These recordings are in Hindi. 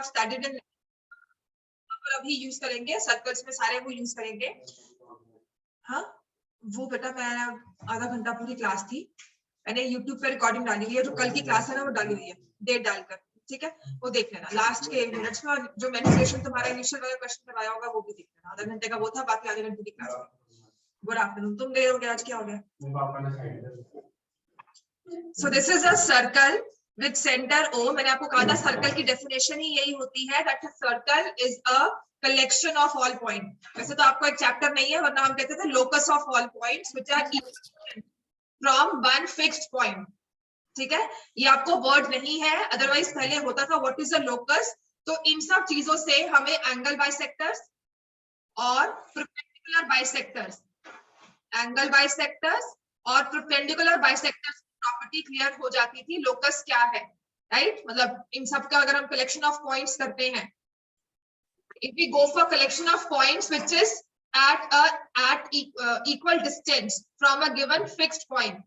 स्टडीड इन, अभी यूज करेंगे सर्कल्स में सारे वो यूज करेंगे। हाँ वो बेटा मैं आधा घंटा पूरी क्लास थी, मैंने YouTube पे रिकॉर्डिंग डाली हुई है, जो कल की क्लास है ना वो डाली हुई है डेट डालकर, ठीक है वो देख लेना लास्ट के मिनट्स में, जो मैंने सेशन तुम्हारा इनिशियल वाला क्वेश्चन करवाया होगा वो भी देख लेना, आधा घंटे का वो था, बाकी आधे घंटे की क्लास। गुड आफ्टरनून, तुम देर हो गया, आज क्या हो गया? So this is a circle with centre O। मैंने आपको कहा था सर्कल की डेफिनेशन ही यही होती है, that circle is a collection of all point. वैसे तो आपको एक चैप्टर नहीं है, वरना हम कहते थे locus of all points which are from one fixed point, ठीक है। ये आपको वर्ड नहीं है, अदरवाइज पहले होता था व्हाट इज अ लोकस। तो इन सब चीजों से हमें एंगल बाइसेक्टर्स और परपेंडिकुलर बाइसेक्टर्स, एंगल बाइसेक्टर्स और परपेंडिकुलर बाइसेक्टर्स प्रॉपर्टी क्लियर हो जाती थी, लोकस क्या है, राइट। मतलब इन सब का अगर हम कलेक्शन ऑफ पॉइंट्स करते हैं, if we go for collection of points which is at equal distance from a given fixed point,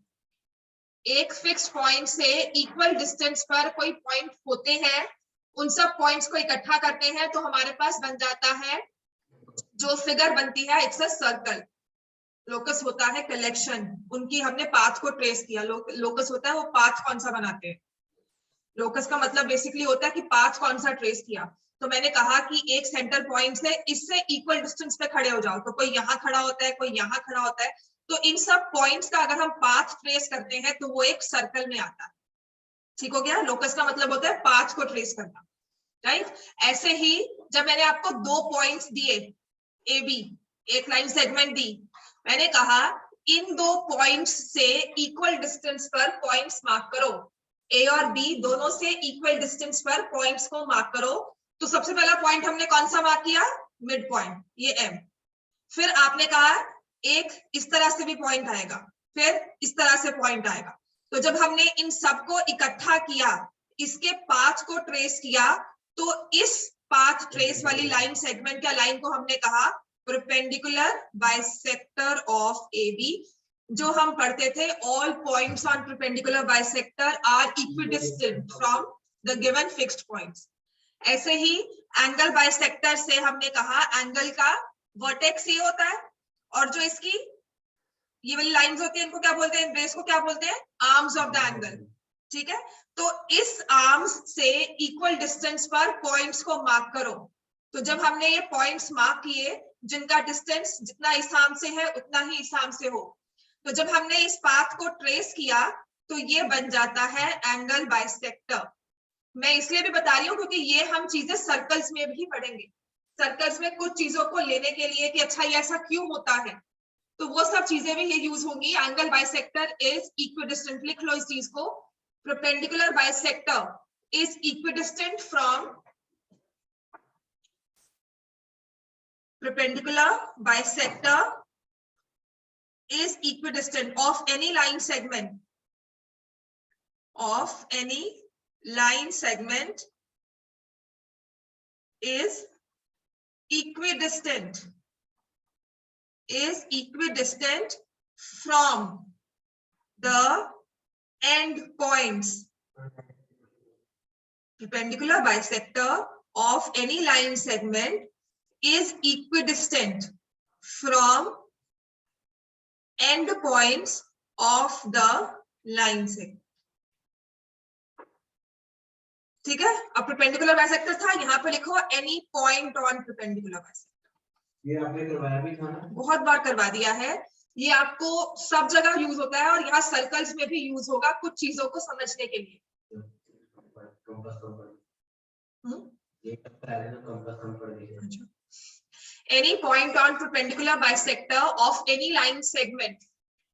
एक फिक्स्ड पॉइंट से इक्वल डिस्टेंस पर कोई पॉइंट होते हैं, उन सब पॉइंट्स को इकट्ठा करते हैं तो हमारे पास बन जाता है जो फिगर बनती है, इट्स अ सर्कल। लोकस होता है कलेक्शन, उनकी हमने पाथ को ट्रेस किया। लोकस होता है वो पाथ कौन सा बनाते हैं, लोकस का मतलब बेसिकली होता है कि पाथ कौन सा ट्रेस किया। तो मैंने कहा कि एक सेंटर पॉइंट से इससे इक्वल डिस्टेंस पे खड़े हो जाओ, तो कोई यहाँ खड़ा होता है, कोई यहाँ खड़ा होता है, तो इन सब पॉइंट्स का अगर हम पाथ ट्रेस करते हैं तो वो एक सर्कल में आता है, ठीक हो गया। लोकस का मतलब होता है पाथ को ट्रेस करना, राइट। ऐसे ही जब मैंने आपको दो पॉइंट्स दिए ए बी, एक लाइन सेगमेंट दी, मैंने कहा इन दो पॉइंट्स से इक्वल डिस्टेंस पर पॉइंट्स मार्क करो, ए और बी दोनों से इक्वल डिस्टेंस पर पॉइंट्स को मार्क करो। तो सबसे पहला पॉइंट हमने कौन सा मार्क किया, मिड पॉइंट, ये एम। फिर आपने कहा एक इस तरह से भी पॉइंट आएगा, फिर इस तरह से पॉइंट आएगा। तो जब हमने इन सबको इकट्ठा किया, इसके पाथ को ट्रेस किया, तो इस पाथ ट्रेस वाली लाइन सेगमेंट क्या लाइन को हमने कहा perpendicular bisector of A B. जो हम पढ़ते थे all points on perpendicular bisector are equidistant from the given fixed points. ऐसे ही एंगल बाइसेक्टर से हमने कहा एंगल का वर्टेक्स ये होता है, और जो इसकी ये वाली लाइंस होती है इनको क्या बोलते हैं, बेस को क्या बोलते हैं, आर्म्स ऑफ द एंगल, ठीक है। तो इस आर्म्स से इक्वल डिस्टेंस पर पॉइंट्स को मार्क करो। तो जब हमने ये पॉइंट्स मार्क किए, जिनका डिस्टेंस जितना इस आर्म से है उतना ही इस आर्म से हो, तो जब हमने इस पाथ को ट्रेस किया तो ये बन जाता है एंगल बाइसेक्टर। मैं इसलिए भी बता रही हूँ क्योंकि ये हम चीजें सर्कल्स में भी पढ़ेंगे। सर्कल्स में कुछ चीजों को लेने के लिए कि अच्छा ये ऐसा क्यों होता है, तो वो सब चीजें भी ये यूज होंगी। एंगल बाइसेक्टर इज इक्विडिस्टेंट, लिख लो इस चीज को, perpendicular bisector is equidistant from perpendicular bisector is equidistant of any line segment, of any line segment is equidistant from the end points. Perpendicular bisector of any line segment is equidistant from end points of the line segment, ठीक है। अब परपेंडिकुलर बाइसेक्टर था, यहाँ पे लिखो any point on perpendicular bisector. ये आपने करवाया भी था ना, बहुत बार करवा दिया है, ये आपको सब जगह यूज होता है और यहाँ सर्कल्स में भी यूज होगा कुछ चीजों को समझने के लिए। Any point on perpendicular bisector of any line segment,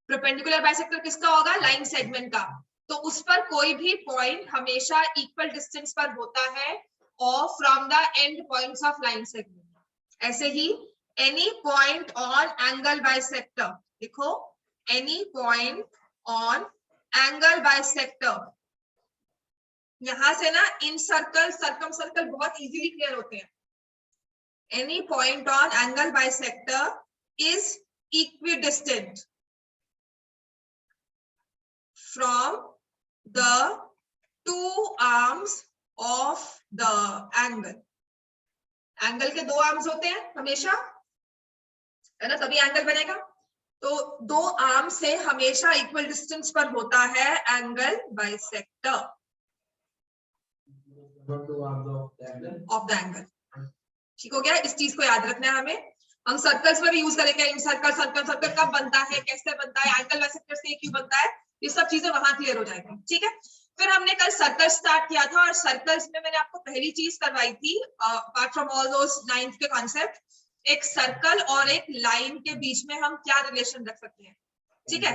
perpendicular bisector किसका होगा, लाइन सेगमेंट का, तो उस पर कोई भी पॉइंट हमेशा इक्वल डिस्टेंस पर होता है और from the end points of line segment. ऐसे ही any point on angle bisector, लिखो any point on angle bisector. यहां से ना इन सर्कल सर्कम सर्कल बहुत इजीली क्लियर होते हैं। Any point on angle bisector is equidistant from the two arms of the angle. Angle के दो आर्म्स होते हैं हमेशा, है ना, तभी एंगल बनेगा। तो दो आर्म से हमेशा इक्वल डिस्टेंस पर होता है angle bisector of the angle. ठीक हो गया, इस चीज को याद रखना है हमें। हम सर्कल्स में भी यूज करेंगे, इन सर्कल सर्कल सर्कल कब बनता है, कैसे बनता है, एंगल बाइसेक्टर से क्यों बनता है, ये सब चीजें वहां क्लियर हो जाएगी। ठीक है, फिर हमने कल सर्कल स्टार्ट किया था, और सर्कल्स में मैंने आपको पहली चीज करवाई थी, apart from all those lines के कॉन्सेप्ट, एक सर्कल और एक लाइन के बीच में हम क्या रिलेशन रख सकते हैं। ठीक है,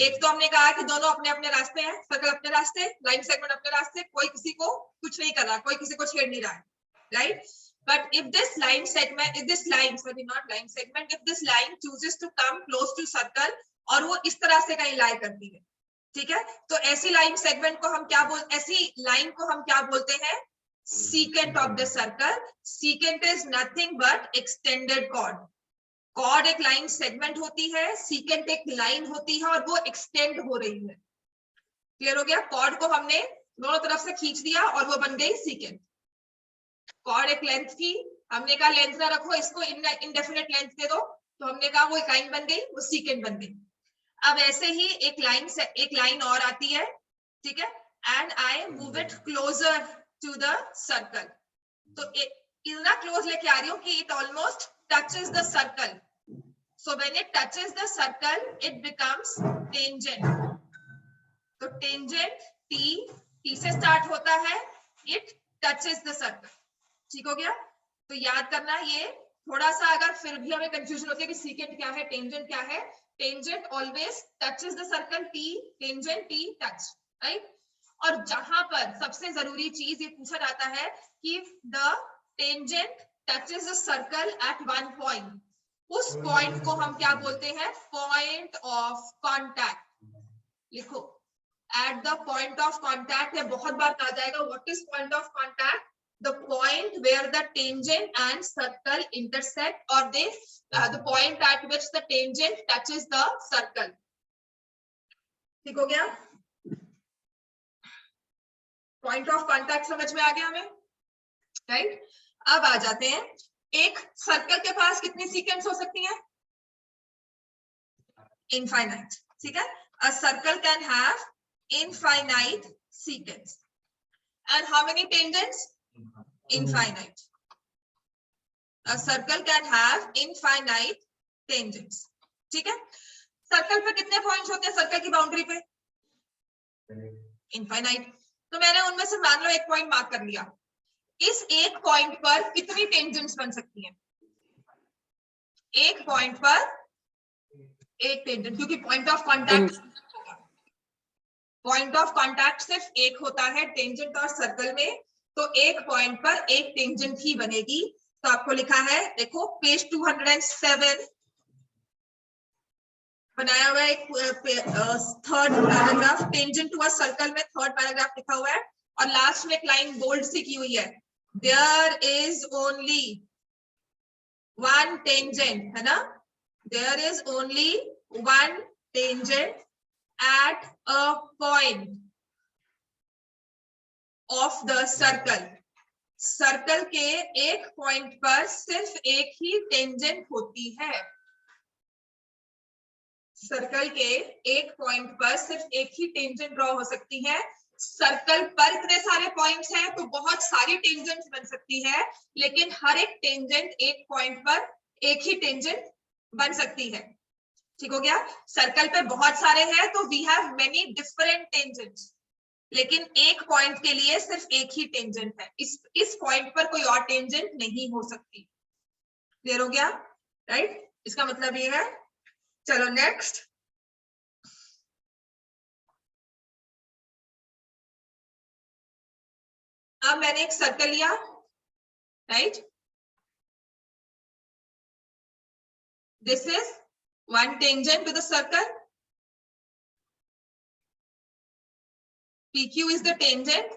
एक तो हमने कहा कि दोनों अपने अपने रास्ते हैं, सर्कल अपने रास्ते, लाइन सेगमेंट अपने रास्ते, कोई किसी को कुछ नहीं कर रहा, कोई किसी को छेड़ नहीं रहा है, right. But if this line segment, if this line, sorry, not line segment, if this line chooses to come close to circle, और वो इस तरह से कहीं लाई करती है, ठीक है, तो ऐसी लाइन सेगमेंट को हम क्या ऐसी लाइन को हम क्या बोलते हैं, secant of the circle. Secant is nothing but extended chord. Cord एक लाइन सेगमेंट होती है, सीकेंट एक लाइन होती है, और वो एक्सटेंड हो रही है। क्लियर हो गया, कॉर्ड को हमने दोनों तरफ से खींच दिया और वो बन गई सीकेंट। कॉर्ड एक लेंथ थी, हमने कहा लेंथ ना रखो, इसको इनडेफिनेट लेंथ दे दो, तो हमने कहा वो एक लाइन बन गई, वो सीकेंट बन गई। अब ऐसे ही एक लाइन और आती है, ठीक है, and I move it closer to the circle. तो इतना क्लोज लेके आ रही हूँ कि it almost touches the circle. So when it touches the circle, it becomes tangent. तो tangent T से start होता है, it touches the circle. ठीक हो गया, तो याद करना, ये थोड़ा सा अगर फिर भी हमें कंफ्यूजन होती है कि secant क्या है, tangent क्या है, tangent always touches the circle, T tangent T touch, right? और जहां पर सबसे जरूरी चीज ये पूछा जाता है कि the tangent touches the circle at one point, उस पॉइंट को हम क्या बोलते हैं, पॉइंट ऑफ कांटेक्ट। लिखो, at the point of contact, है बहुत बार कहा जाएगा, what is point of contact, the point where the tangent and circle intersect, और they the point at which the tangent touches the circle. ठीक हो गया, पॉइंट ऑफ कांटेक्ट समझ में आ गया हमें, राइट। अब आ जाते हैं, एक सर्कल के पास कितनी सीक्वेंस हो सकती हैं, इनफाइनाइट, ठीक है, a circle can have infinite sequence, and how many tangents, infinite, a circle can have infinite tangents, ठीक है। सर्कल पे कितने पॉइंट्स होते हैं, सर्कल की बाउंड्री पे, इनफाइनाइट। तो मैंने उनमें से मान लो एक पॉइंट मार्क कर लिया, इस एक पॉइंट पर कितनी टेंजेंट्स बन सकती हैं, एक पॉइंट पर एक टेंजेंट, क्योंकि पॉइंट ऑफ कांटेक्ट सिर्फ एक होता है टेंजेंट और सर्कल में, तो एक पॉइंट पर एक टेंजेंट ही बनेगी। तो आपको लिखा है, देखो पेज 207 बनाया हुआ है, एक third paragraph, tangent to a circle में थर्ड पैराग्राफ लिखा हुआ है, और लास्ट में एक लाइन बोल्ड सी की हुई है, there is only one tangent, है ना, there is only one tangent at a point of the circle. Circle के एक पॉइंट पर सिर्फ एक ही टेंजेंट होती है, सर्कल के एक पॉइंट पर सिर्फ एक ही टेंजेंट ड्रॉ हो सकती है। सर्कल पर इतने सारे पॉइंट्स हैं तो बहुत सारी टेंजेंट्स बन सकती है, लेकिन हर एक टेंजेंट एक पॉइंट पर एक ही टेंजेंट बन सकती है। ठीक हो गया, सर्कल पे बहुत सारे हैं तो we have many different tangents, लेकिन एक पॉइंट के लिए सिर्फ एक ही टेंजेंट है, इस पॉइंट पर कोई और टेंजेंट नहीं हो सकती। क्लियर हो गया, राइट, इसका मतलब ये है। चलो नेक्स्ट, अब मैंने एक सर्कल लिया, right, this is one tangent to the circle, PQ is the tangent,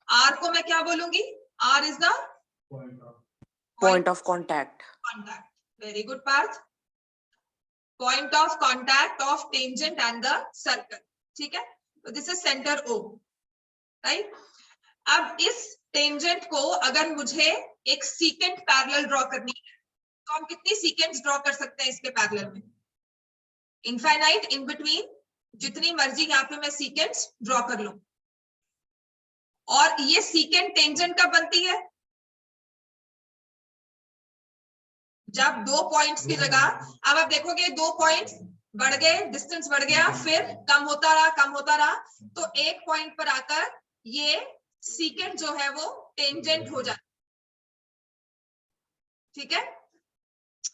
R को मैं क्या बोलूंगी, R is the point of contact. Very good Parth. Point of contact of tangent and the circle, ठीक है, तो this is center O, right. अब इस टेंजेंट को अगर मुझे एक सीकेंट पैरेलल ड्रॉ करनी है तो हम कितनी सीकेंट्स ड्रॉ कर सकते हैं इसके पैरेलल में? इनफाइनाइट, इन बिटवीन, जितनी मर्जी यहाँ पे मैं सीकेंट्स ड्रॉ कर लूं। और ये सीकेंट टेंजेंट कब बनती है? जब दो पॉइंट्स की जगह, अब आप देखोगे दो पॉइंट्स बढ़ गए, डिस्टेंस बढ़ गया, फिर कम होता रहा, कम होता रहा, तो एक पॉइंट पर आकर ये सीकेंट जो है वो टेंजेंट हो जाता है। ठीक है,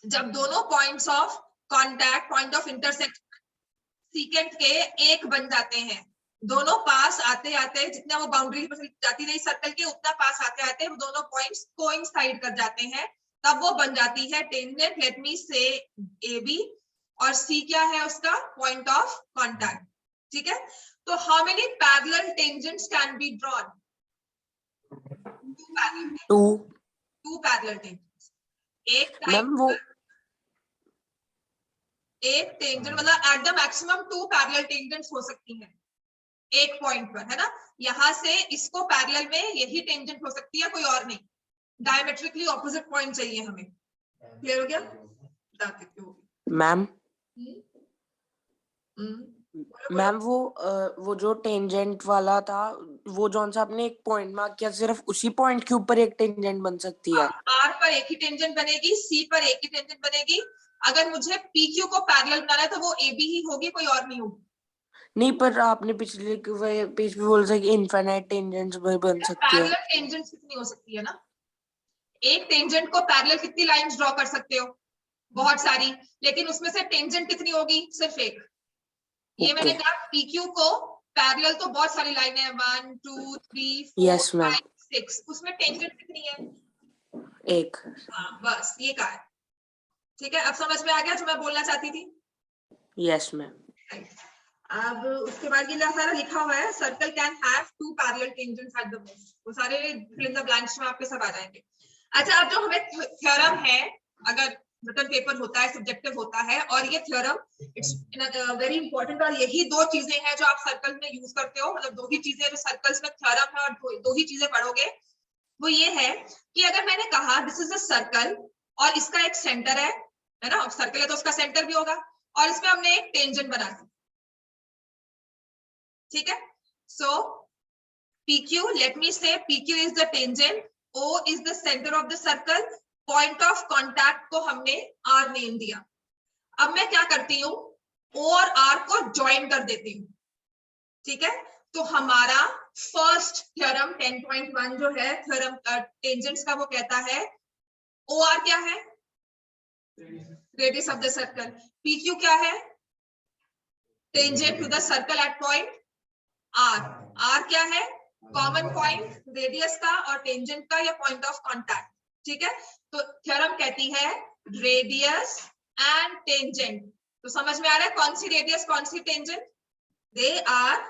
जब दोनों points of contact, point of intersection secant के एक बन जाते हैं, दोनों पास आते आते जितना वो बाउंड्री पर जाती रही सर्कल के, उतना पास आते आते वो दोनों पॉइंट्स कोइंसाइड कर जाते हैं, तब वो बन जाती है टेंजेंट। लेट मी से ए बी, और सी क्या है उसका? Point of contact. ठीक है, तो how many parallel tangents can be drawn? Two parallel tangents. एक मैम वो एक टेंजेंट मतलब at the maximum two parallel tangents हो सकती हैं एक पॉइंट पर, है ना? यहां से इसको पैरेलल में यही टेंजेंट हो सकती है, कोई और नहीं। डायमेट्रिकली ऑपोजिट पॉइंट चाहिए हमें। क्लियर हो गया? बता देती हूँ मैम। मैम बोलो। वो जो टेंजेंट वाला था, वो जौन सा आपने एक पॉइंट मार्क किया, सिर्फ उसी पॉइंट के ऊपर एक टेंजेंट बन सकती है? आर पर एक ही टेंजेंट बनेगी, सी पर एक ही टेंजेंट बनेगी। अगर मुझे पीक्यू को पैरेलल बनाना है तो वो ए बी ही होगी, कोई और नहीं होगी। नहीं, पर आपने पिछले पेज पे बोला था कि इनफाइनाइट टेंजेंट्स भी बन सकती है। पैरेलल टेंजेंट्स कितनी हो सकती है ना? एक टेंजेंट को पैरेलल कितनी लाइंस ड्रॉ कर सकते हो? बहुत सारी, लेकिन उसमें से टेंजेंट कितनी होगी? सिर्फ एक। ये मैंने कहा पीक्यू को पैरेलल तो बहुत सारी लाइन है, 1 2 3 4 5 6, उसमें टेंजेंट कितनी है? एक। हाँ बस ये कहा है। ठीक है, अब समझ में आ गया जो मैं बोलना चाहती थी? Yes ma'am. अब उसके बाद ये सारा लिखा हुआ है, circle can have two parallel tangents at the most, वो सारे फिल इन द ब्लैंक्स में आपके सब आ जाएंगे। अच्छा, अब जो हमें थ्योरम है, अगर रिटन पेपर होता है, सब्जेक्टिव होता है, और ये थ्योरम इट्स वेरी इंपॉर्टेंट, और यही दो चीजें हैं जो आप सर्कल में यूज करते हो, मतलब दो ही चीजें जो सर्कल्स में थ्योरम है और दो ही चीजें पढ़ोगे। वो ये है कि अगर मैंने कहा दिस इज अ सर्कल और इसका एक सेंटर है ना, सर्कल है तो उसका सेंटर भी होगा, और इसमें हमने एक टेंजेंट बना दी। ठीक है, सो PQ, let me say PQ is the tangent, O is the center of the circle, point of contact को हमने R नेम दिया। अब मैं क्या करती हूँ, O और R को ज्वाइन कर देती हूँ। ठीक है, तो हमारा फर्स्ट थ्योरम 10.1 जो है थ्योरम टेंजेंट्स का, वो कहता है OR क्या है? Radius of the circle. PQ क्या है? Tangent to the circle at point R। R क्या है? कॉमन पॉइंट रेडियस का और टेंजेंट का, या पॉइंट ऑफ कांटेक्ट। ठीक है, तो थ्योरम कहती है रेडियस एंड टेंजेंट। तो समझ में आ रहा है कौन सी रेडियस कौन सी tangent? They are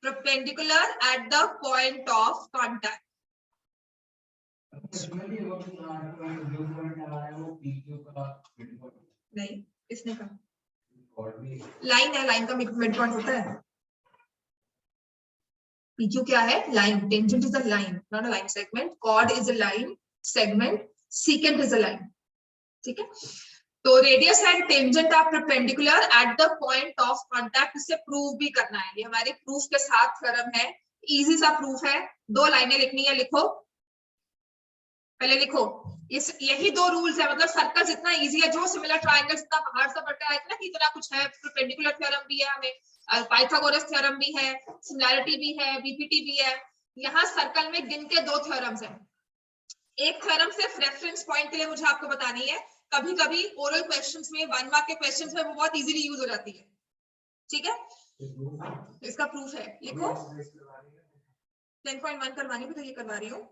perpendicular at the point of contact। नहीं, इसने कहा लाइन है, लाइन का मिड पॉइंट होता है। PQ क्या है? Line. Tangent is a line, not a line segment. Chord is a line segment, secant is a line. ठीक है, तो radius and tangent are perpendicular at the point of contact. इसे प्रूव भी करना है, ये हमारे प्रूफ के साथ थ्योरम है, इजी सा प्रूफ है। दो लाइनें लिखनी है, लिखो, पहले लिखो। यही दो रूल्स है, मतलब सर्कल जितना इजी है, जो सिमिलर ट्रायंगल्स इतना बाहर से पढ़ता है ना कि इतना कुछ है, परपेंडिकुलर थ्योरम भी है हमें, पाइथागोरस थ्योरम भी है, सिमिलैरिटी भी है, बीपीटी भी है। यहाँ सर्कल में गिन के दो थ्योरम्स हैं। एक थ्योरम सिर्फ रेफरेंस पॉइंट के लिए मुझे आपको बतानी है, कभी कभी ओरल क्वेश्चंस में, 1 मार्क के क्वेश्चंस में वो बहुत इजीली यूज हो जाती है। ठीक है, इसका प्रूफ है, लिखो। 10.1 करवानी भी तो ये करवा रही हूँ।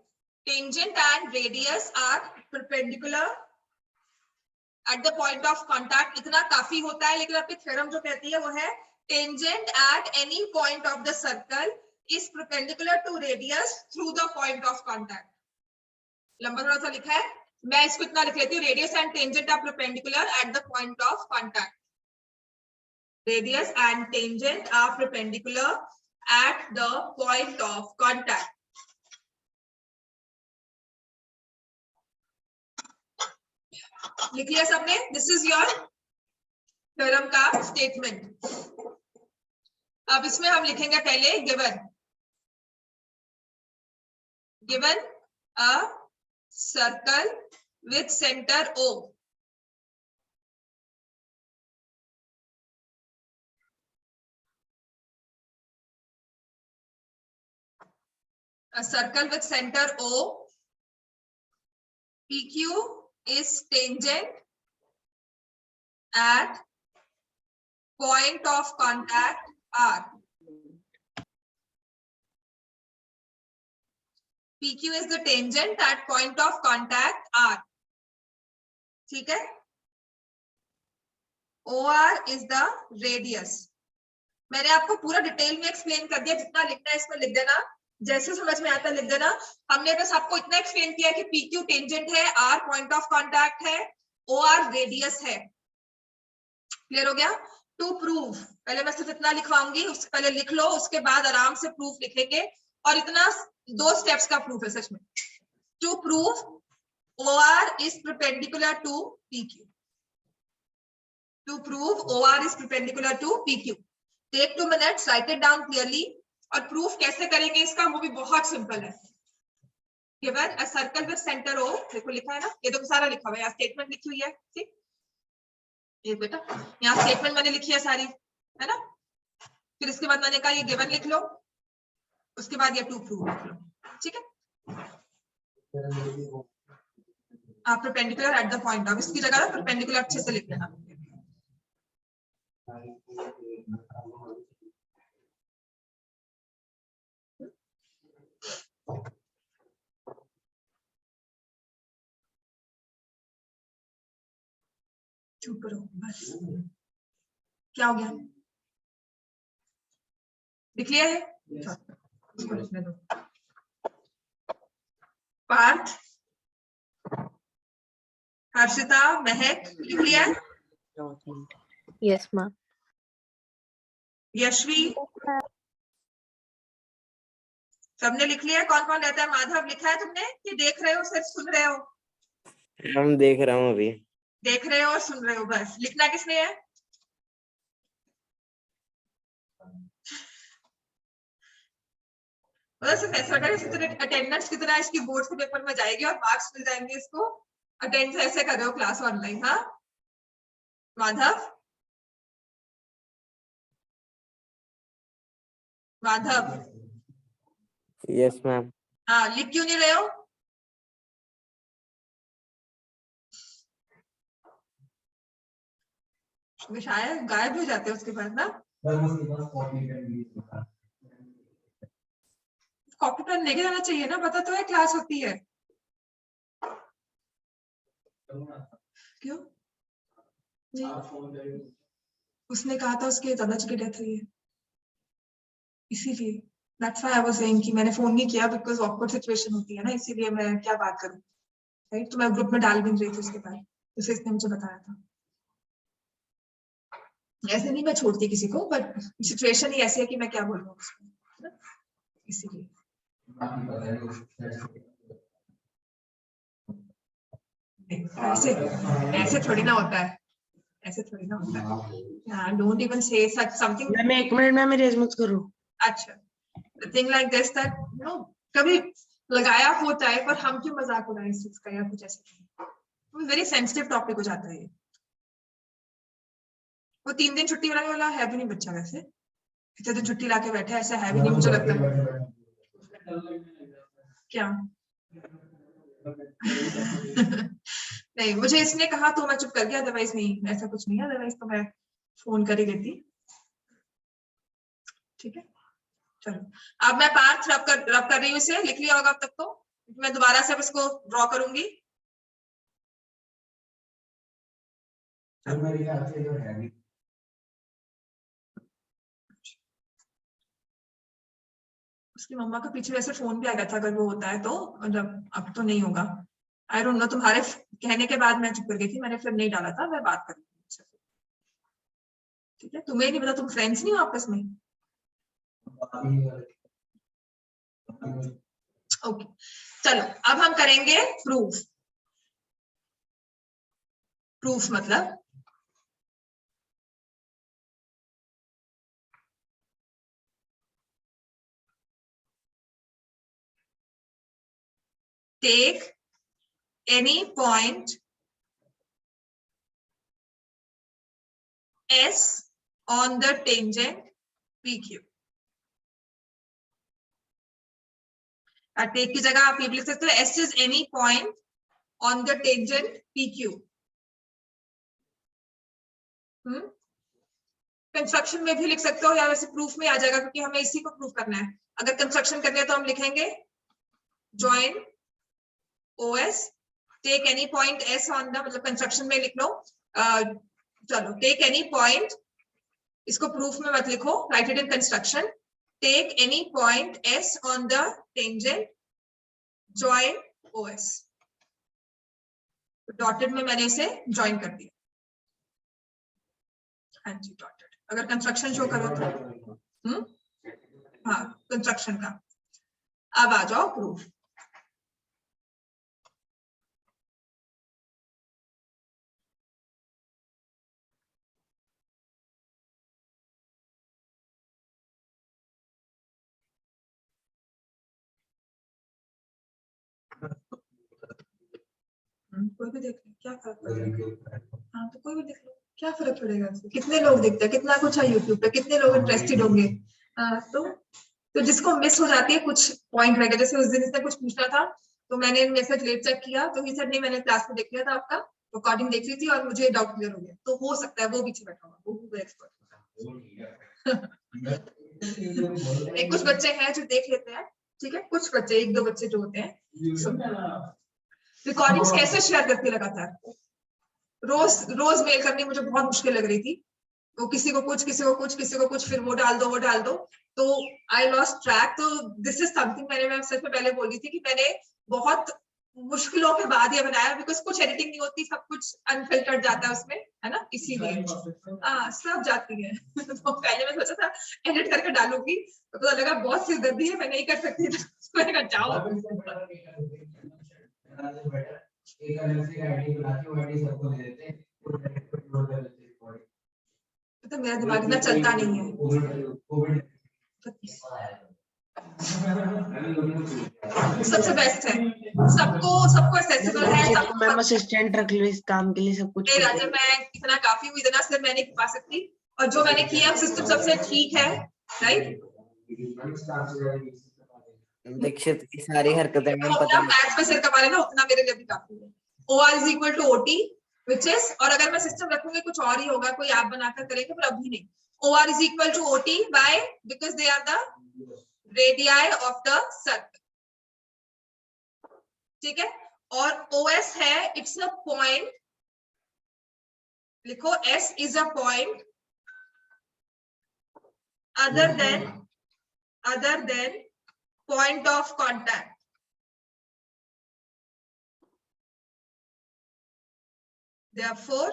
Tangent and radius are perpendicular at the point of contact. इतना काफी होता है, लेकिन आपकी थ्योरम जो कहती है वो है tangent at any point of the circle is perpendicular to radius through the point of contact. लंबा थोड़ा सा लिखा है, मैं इसको इतना लिख लेती हूँ, radius and tangent are perpendicular at the point of contact. Radius and tangent are perpendicular at the point of contact. लिख लिया सबने? This is your थ्योरम का स्टेटमेंट. अब इसमें हम लिखेंगे पहले given a circle with center O. A circle with center O, PQ is tangent at point of contact R. PQ is the tangent at point of contact R. ठीक है? OR is the radius. मैंने आपको पूरा डिटेल में एक्सप्लेन कर दिया, जितना लिखना है इसमें लिख देना, जैसे समझ में आता लिख देना. हमने बस आपको इतना एक्सप्लेन किया कि PQ टेंजेंट है, R पॉइंट ऑफ कांटेक्ट है, OR रेडियस है. क्लियर हो गया? टू प्रूव, पहले मैं सिर्फ इतना लिखवाऊंगी, उससे पहले लिख लो, उसके बाद आराम से प्रूफ लिखेंगे. और इतना 2 स्टेप्स का प्रूफ है सच में. To prove OR is perpendicular to PQ. To prove OR is perpendicular to PQ. Take 2 minutes, write it down clearly. और प्रूफ कैसे करेंगे इसका, वो भी बहुत सिंपल है. Given a circle with center O, देखो लिखा है ना, ये तो सारा लिखा हुआ है, यहाँ स्टेटमेंट लिखी हुई है. ठीक, ये बेटा यहाँ स्टेटमेंट मैंने लिखी है सारी, है ना. फिर इसके बाद मैंने कहा ये गिवन लिख लो, उसके बाद ये टू प्रूव लिख लो. ठीक है, आप perpendicular at the point of, इसकी जगह परपेंडिकुलर अच्छे से लिख लेना. चुप करो बस. क्या हो गया? लिख लिया है? इसको लिखने दो. पार्थ, हर्षिता, महक, लिख लिया है? Yes ma'am. यशवी, सबने लिख लिया? कौन कौन रहता है? माधव, लिखा है तुमने कि देख रहे हो, सिर्फ सुन रहे हो? हम देख रहा हूँ अभी. देख रहे हो और सुन रहे हो, बस. लिखना किसने है? अटेंडेंस कितना इसकी बोर्ड के पेपर में जाएगी और मार्क्स मिल जाएंगे इसको. अटेंड ऐसे कर रहे हो क्लास ऑनलाइन? हाँ माधव, माधव. Yes ma'am. हाँ, लिख क्यों नहीं रहे हो? शायद गायब हो जाते हैं उसके बाद ना. कॉपी पेन लेके जाना चाहिए ना, पता तो है क्लास होती है. क्यों नहीं? उसने कहा था उसके दादाजी की डेथ हुई है, इसीलिए. That's why I was saying कि मैंने फोन नहीं किया because awkward situation होती है ना, इसीलिए मैं क्या बात करूं. राइट, तो मैं ग्रुप में डाल भी नहीं रही थी उसके बाद, उसे इसने मुझे बताया था. ऐसे नहीं मैं छोड़ती किसी को, बट सिचुएशन ही ऐसी है कि मैं क्या बोल रहा हूँ उसको, इसीलिए. ऐसे ऐसे थोड़ी ना होता है, ऐसे थोड़ी ना होता है. डोंट इवन से सच समथिंग. मैं 1 मिनट में मेरी मत करो. अच्छा, thing like this that no कभी लगाया होता है, पर हम क्यों मजाक उड़ाएं इस चीज का या कुछ ऐसा. वेरी सेंसिटिव टॉपिक हो जाता है ये. वो 3 दिन छुट्टी वाला है भी नहीं बच्चा, वैसे इतने दिन छुट्टी लाके बैठे, ऐसा है भी नहीं मुझे लगता है. क्या नहीं, मुझे इसने कहा तो मैं चुप कर गया, अदरवाइज नहीं, ऐसा कुछ नहीं है. अदरवाइज तो मैं फोन कर ही लेती. ठीक है, चलो. अब मैं पार्थ रब कर रही हूँ इसे. लिख लिया होगा अब तक तो. मैं दोबारा से अब इसको ड्रॉ करूंगी. उसकी मम्मा का पीछे वैसे फोन भी आ गया था, अगर वो होता है तो. मतलब अब तो नहीं होगा. आई डोंट नो, तुम्हारे कहने के बाद मैं चुप कर गई थी, मैंने फिर नहीं डाला था. मैं बात करूंगी. ठीक है, तुम्हें नहीं पता, तुम फ्रेंड्स नहीं हो आपस में. ओके, चलो अब हम करेंगे प्रूफ। प्रूफ मतलब take any point S on the tangent PQ। Take की जगह आप ये भी लिख सकते हो S is any point on the tangent PQ। Construction में भी लिख सकते हो या वैसे प्रूफ में आ जाएगा क्योंकि हमें इसी को प्रूफ करना है। अगर कंस्ट्रक्शन करना है तो हम लिखेंगे join OS take any point S on the, मतलब कंस्ट्रक्शन में लिख लो। चलो take any point, इसको प्रूफ में मत लिखो, write it in construction। take any point S on the tangent join OS। Dotted में मैंने इसे ज्वाइन कर दिया। हाँ जी डॉटेड। अगर कंस्ट्रक्शन शो करो तो हाँ कंस्ट्रक्शन का। अब आ जाओ प्रूफ। कोई भी देख लो क्या फर्क पड़ेगा। हाँ तो कोई भी देख लो क्या फर्क पड़ेगा इससे। कितने लोग देखते हैं, कितना कुछ है यूट्यूब पे, कितने लोग इंटरेस्टेड होंगे। तो जिसको मिस हो जाती है कुछ पॉइंट रहेगा। जैसे उस दिन इसने कुछ पूछना था तो मैंने मैसेज लेट चेक किया तो ही सर नहीं, मैंने क्लास में देख लिया था आपका रिकॉर्डिंग देख ली थी और मुझे डाउट क्लियर हो गया। तो हो सकता है वो पीछे बैठा होगा, वो एक्सपर्ट कुछ बच्चे हैं जो देख लेते हैं, ठीक है, कुछ बच्चे, एक दो बच्चे जो होते हैं। रिकॉर्डिंग्स कैसे शेयर करती लगातार, रोज मेल करनी मुझे बहुत मुश्किल लग रही थी। तो किसी को कुछ, किसी को कुछ, किसी को कुछ, फिर वो डाल दो, वो डाल दो, तो आई लॉस्ट ट्रैक। तो दिस इज समथिंग मैं सच में पहले बोल रही थी कि मैंने बहुत मुश्किलों के बाद ये बनाया, बिकॉज कुछ एडिटिंग नहीं होती, सब कुछ अनफिल्टर्ड जाता है उसमें, है ना, इसीलिए सब जाती है। तो पहले मैं सोचा था एडिट करके डालूंगी, तो पता लगा बहुत सिरदर्दी है, मैं नहीं कर सकती। तो मैंने कहा जाओ। तो मेरा दिमाग इतना चलता नहीं है। सबसे बेस्ट है, सबको एक्सेसिबल है। मैम असिस्टेंट रख लो इस काम के लिए, सब कुछ। राजा मैं इतना काफी हूँ, इतना सिर्फ मैं नहीं पा सकती, और जो मैंने किया सिस्टम सबसे ठीक है, राइट। दीक्षित की सारी हरकतें मैम पता नहीं। मैथ्स में सिर कमा लेना उतना मेरे लिए भी काफी है। OR is equal to OT which is, और अगर मैं सिस्टम रखूंगी कुछ और ही होगा, कोई आप बनाकर करेंगे, पर अभी नहीं। OR is equal to OT by because they are the radii of the circle, ठीक है। और OS है, it's a point, लिखो S is a point other than point of contact। Therefore,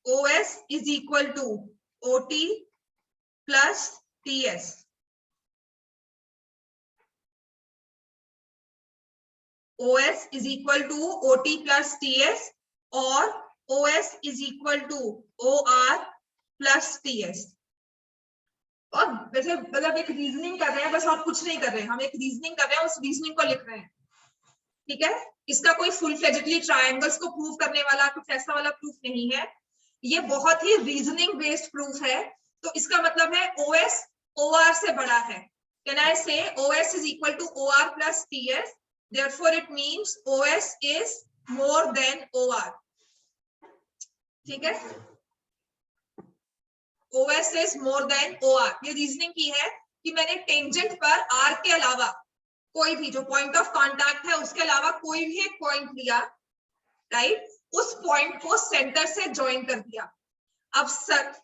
OS is equal to OT plus TS। OS is equal to OT plus TS और OS is equal to OR plus TS। और वैसे मतलब एक रीजनिंग कर रहे हैं, बस आप कुछ नहीं कर रहे हैं, हम एक रीजनिंग कर रहे हैं, उस रीजनिंग को लिख रहे हैं, ठीक है। इसका कोई फुल फ्लेजेडली ट्रायंगल्स को प्रूव करने वाला कुछ ऐसा वाला प्रूफ नहीं है, ये बहुत ही रीजनिंग बेस्ड प्रूफ है। तो इसका मतलब है OS OR से बड़ा है। कैन आई से OS is equal to OR plus TS, therefore it means OS is more than OR, ठीक है। OS is more than OR, ये रीजनिंग की है कि मैंने टेंजेंट पर R के अलावा कोई भी जो पॉइंट ऑफ कांटेक्ट है उसके अलावा कोई भी एक पॉइंट लिया, राइट, उस पॉइंट को सेंटर से ज्वाइन कर दिया। अब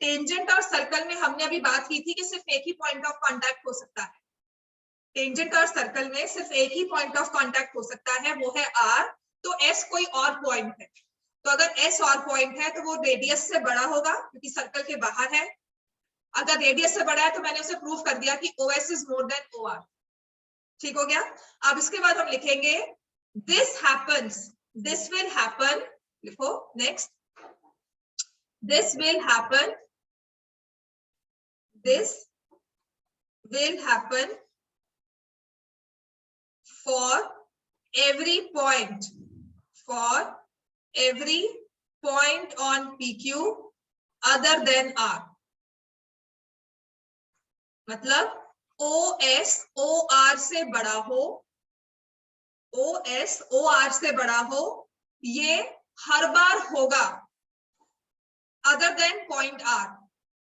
टेंजेंट और सर्कल में हमने अभी बात की थी कि सिर्फ एक ही पॉइंट ऑफ कांटेक्ट हो सकता है। टेंजेंट और सर्कल में सिर्फ एक ही पॉइंट ऑफ कांटेक्ट हो सकता है, वो है R। तो S कोई और पॉइंट है, तो अगर S और पॉइंट है तो वो रेडियस से बड़ा होगा क्योंकि सर्कल के बाहर है, अगर रेडियस से बड़ा है तो मैंने उसे प्रूव कर दिया कि OS is more than OR। ठीक हो गया। अब इसके बाद हम लिखेंगे this happens, this will happen, लिखो next, this will happen, this will happen for every point on PQ other than R। मतलब OS OR से बड़ा हो, OS OR से बड़ा हो, ये हर बार होगा other than point R।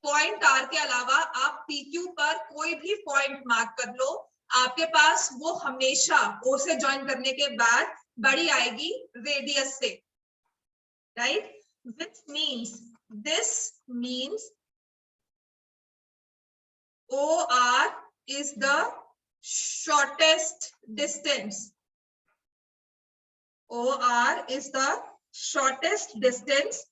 Point R के अलावा आप PQ पर कोई भी पॉइंट मार्क कर लो, आपके पास वो हमेशा O से ज्वाइन करने के बाद बड़ी आएगी रेडियस से, right. This means OR is the shortest distance. OR is the shortest distance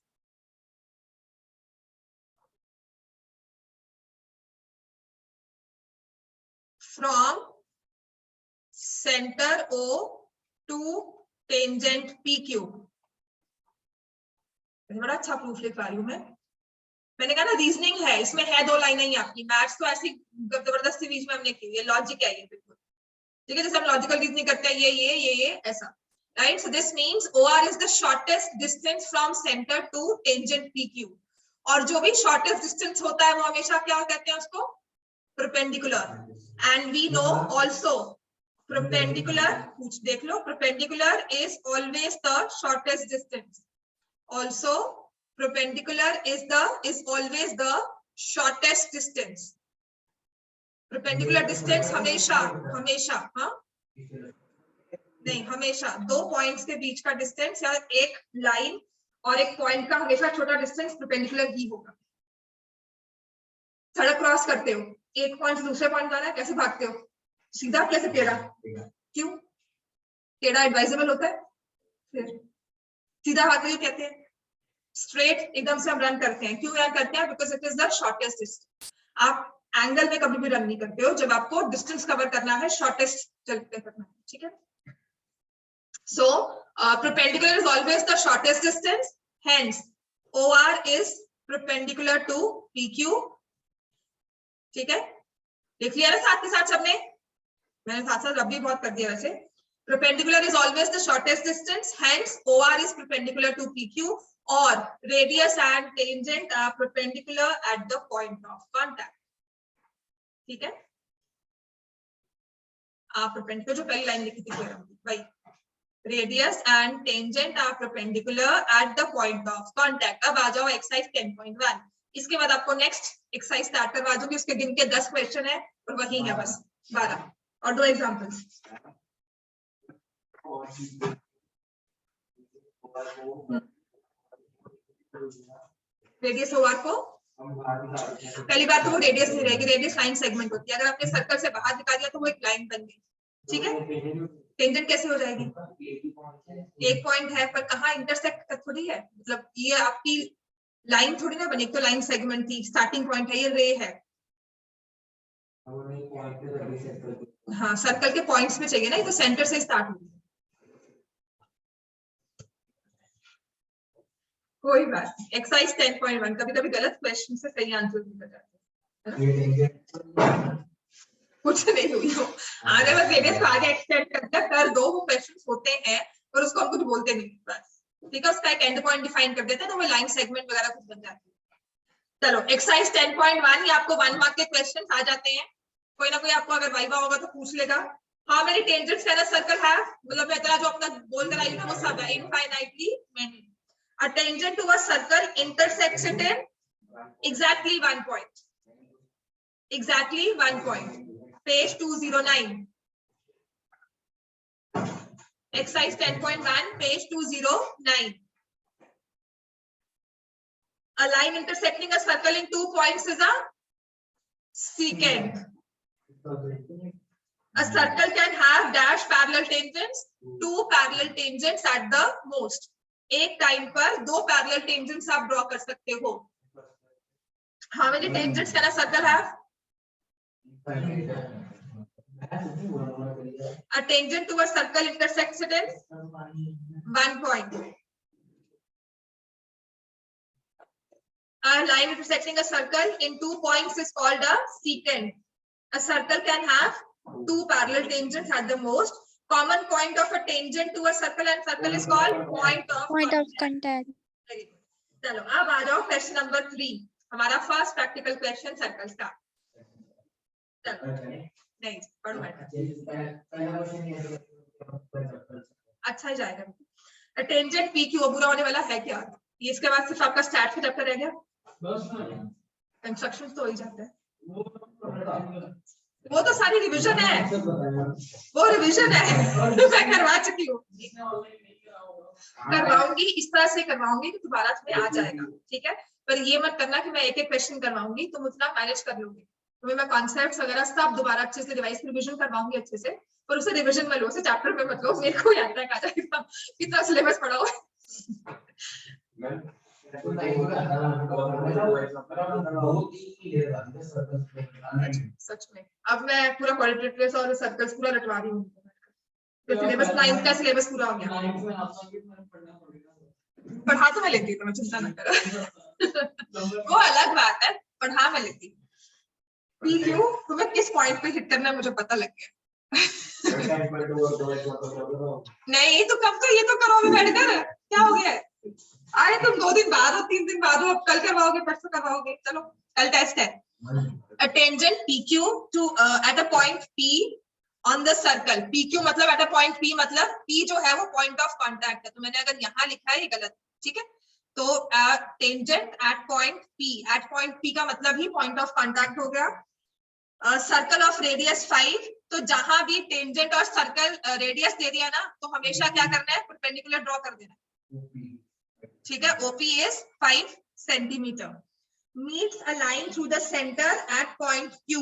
from center O to tangent PQ। बड़ा अच्छा प्रूफ लिख रही हूं मैं। मैंने कहा ना रीजनिंग है, इसमें है 2 लाइनें ही आपकी, मैथ्स तो ऐसी जबरदस्ती बीच में हमने की, ये लॉजिक है ये बिल्कुल, ठीक है, जैसे हम लॉजिकल रीजनिंग करते हैं, ये ऐसा, right. So this means OR is the shortest distance from centre to tangent PQ। और जो भी शॉर्टेस्ट डिस्टेंस होता है वो हमेशा क्या कहते हैं उसको, perpendicular. And we know also perpendicular, कुछ देख लो, perpendicular is always the shortest distance। Also perpendicular is always the shortest distance। perpendicular distance हमेशा हाँ नहीं, हमेशा 2 पॉइंट्स के बीच का डिस्टेंस या एक लाइन और एक पॉइंट का हमेशा छोटा डिस्टेंस परपेंडिकुलर ही होगा। सड़क क्रॉस करते हो, एक पॉइंट से दूसरे पॉइंट जाना है, कैसे भागते हो, सीधा कैसे टेढ़ा, क्यों, टेढ़ा एडवाइजेबल होता है, फिर सीधा भागते हुए कहते हैं, स्ट्रेट एकदम से हम रन करते हैं, क्यों रन करते हैं, because it is the shortest distance. आप एंगल में कभी भी रन नहीं करते हो जब आपको डिस्टेंस कवर करना है, शॉर्टेस्ट चलते करना है, ठीक है। So perpendicular is always the shortest distance, hence OR is perpendicular to PQ। ठीक है, लिख लिया ना साथ के साथ सबने, मैंने साथ साथ रब भी बहुत कर दिया वैसे। Perpendicular is always the shortest distance, hence OR is perpendicular to PQ, or radius and tangent are perpendicular at the point of contact। ठीक है, आप perpendicular जो पहली लाइन लिखी थी भाई, radius and tangent are perpendicular at the point of contact। अब आ जाओ एक्सरसाइज 10.1। इसके बाद आपको नेक्स्ट एक्सरसाइज स्टार्ट करवा दूंगी, उसके दिन के 10 क्वेश्चन है और वही है बस 12 और 2 एग्जांपल्स। रेडियस OR को पहली बात तो वो रेडियस नहीं रहेगी, रेडियस लाइन सेगमेंट होती है, अगर आपने सर्कल से बाहर निकाल दिया तो वो एक लाइन बन गई, ठीक है। टेंजेंट कैसे हो जाएगी, एक पॉइंट है पर कहाँ इंटरसेक्ट थोड़ी है, मतलब ये आपकी लाइन थोड़ी ना बनी, तो लाइन सेगमेंट थी, स्टार्टिंग पॉइंट है, ये रे है। हाँ, सर्कल के पॉइंट्स में चाहिए ना, ये तो सेंटर से स्टार्ट हुई। कोई बात नहीं, एक्सरसाइज 10.1 कभी कभी गलत क्वेश्चन से सही आंसर भी बता जाते हैं, कुछ नहीं हुई हो, आगे बस रेडियस को आगे एक्सटेंड कर दो, वो क्वेश्चंस होते हैं और उसको हम कुछ बोलते नहीं बस, ठीक है, उसका एक एंड पॉइंट डिफाइन कर देते हैं तो वो लाइन सेगमेंट वगैरह कुछ बन जाती है। चलो एक्सरसाइज 10.1, ये आपको 1 मार्क के क्वेश्चन आ जाते हैं, कोई ना कोई आपको अगर वाइवा होगा तो पूछ लेगा। How many tangents can a circle have, मतलब मैं इतना जो अपना बोल कर आई हूं वो सब है, infinitely many. A tangent to a circle intersects it in exactly 1 point. Exactly 1 point. Page 209. Exercise 10.1, page 209. A line intersecting a circle in 2 points is a secant. A circle can have dash parallel tangents, 2 parallel tangents at the most. एक टाइम पर 2 पैरेलल टेंजेंट्स आप ड्रॉ कर सकते हो। How many tangents can a circle have? A tangent to a circle intersects it in 1 point. A line intersecting a circle in 2 points is called a secant. A circle can have 2 parallel tangents at the most. Common point of a tangent to a circle and circle is called point of contact. Very good. चलो अब आ जाओ क्वेश्चन नंबर 3, हमारा फर्स्ट प्रैक्टिकल क्वेश्चन सर्कल्स का। चलो नहीं पढ़ो अच्छा ही जाएगा। टेंजेंट पी क्यू बुरा होने वाला है क्या? ये इसके बाद सिर्फ आपका स्टैट्स का चैप्टर रह गया, कंस्ट्रक्शंस तो हो ही जाता है। वो तो सारी रिवीजन है, वो रिवीजन है मैं करवा चुकी हूँ, करवाऊंगी इस तरह से करवाऊंगी कि दोबारा तुम्हें आ जाएगा, ठीक है। पर ये मत करना कि मैं एक एक क्वेश्चन करवाऊंगी, तुम उतना मैनेज कर लोगे। तुम्हें मैं कॉन्सेप्ट्स वगैरह सब दोबारा अच्छे से रिवाइज रिवीजन करवाऊंगी अच्छे से, पर उसे रिवीजन में लो, उसे चैप्टर में मत लो। मेरे को याद है कितना सिलेबस पढ़ा हुआ है। सच में अब मैं पूरा क्वालिटेटिव और सर्कल्स पूरा रटवा रही हूँ, सिलेबस 9th का सिलेबस पूरा हो गया। पढ़ा तो मैं लेती, तो मैं चिंता न कर वो अलग बात है, पढ़ा मैं लेती। क्यों तुम्हें किस पॉइंट पे हिट करना है मुझे पता लग गया। नहीं तो कब तो ये तो करो अभी बैठकर, क्या हो गया? आए तुम 2 दिन बाद हो, 3 दिन बाद हो, अब कल करवाओगे परसों करवाओगे, चलो कल टेस्ट है। A tangent PQ to at a point P on the circle. PQ मतलब at a point P मतलब P जो है वो point of contact है, तो मैंने अगर यहाँ लिखा है ये गलत, ठीक है। तो tangent at point P, at point P का मतलब ही point of contact हो गया। सर्कल ऑफ रेडियस 5, तो जहां भी टेंजेंट और सर्कल रेडियस दे दिया ना, तो हमेशा क्या करना है, परपेंडिकुलर ड्रॉ कर देना, ठीक है। OP is 5 centimetre, meets a line through the centre at point Q.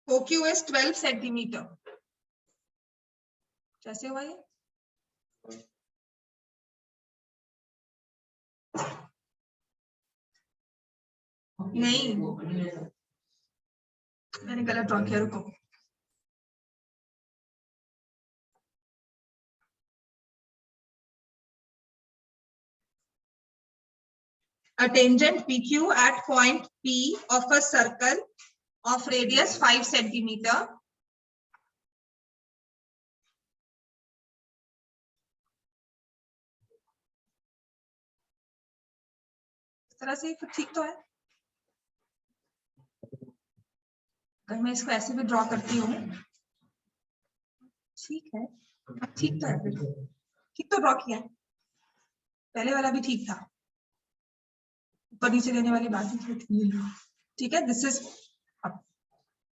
OQ is 12 centimetre. कैसे हुआ ये? नहीं मैंने गलत ड्रॉ किया, रुको। A tangent PQ at point P of a circle of radius 5 centimeter इस तरह से ठीक तो है। अगर मैं इसको ऐसे भी ड्रॉ करती हूँ, ठीक है, ठीक तो है, ठीक तो ड्रॉ किया है, पहले वाला भी ठीक था, ऊपर नीचे देने वाली बात नहीं थी, ठीक है।